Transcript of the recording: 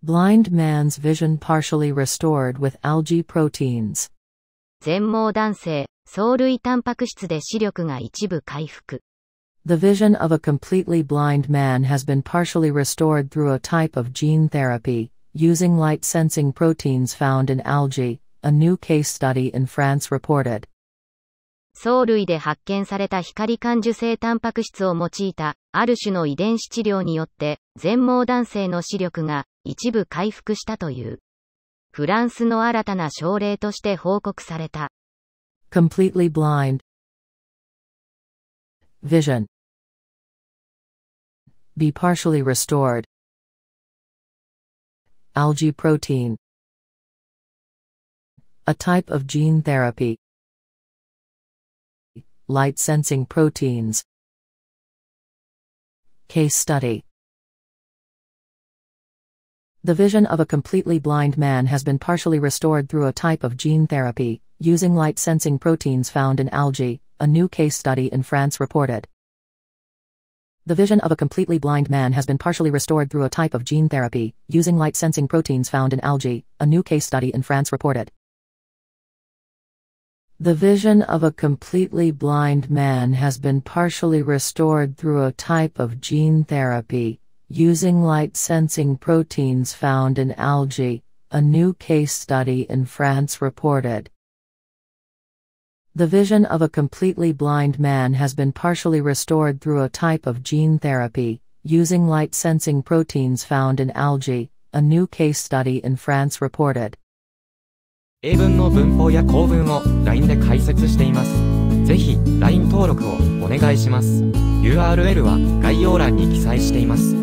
Blind man's vision partially restored with algae proteins. 全盲男性、藻類タンパク質で視力が一部回復。The vision of a completely blind man has been partially restored through a type of gene therapy, using light-sensing proteins found in algae, a new case study in France reported. 藻類で発見された光感受性タンパク質を用いた、ある種の遺伝子治療によって、全盲男性の視力が一部回復したという。フランスの新たな症例として報告された。Completely blind. Vision. Be partially restored. Algae protein. A type of gene therapy. Light-sensing proteins. Case study. The vision of a completely blind man has been partially restored through a type of gene therapy, using light-sensing proteins found in algae, a new case study in France reported. The vision of a completely blind man has been partially restored through a type of gene therapy, using light-sensing proteins found in algae, a new case study in France reported. The vision of a completely blind man has been partially restored through a type of gene therapy, using light-sensing proteins found in algae, a new case study in France reported. The vision of a completely blind man has been partially restored through a type of gene therapy, using light-sensing proteins found in algae, a new case study in France reported. 英文の文法や構文を LINE で解説しています。ぜひ LINE 登録をお願いします。URL は概要欄に記載しています。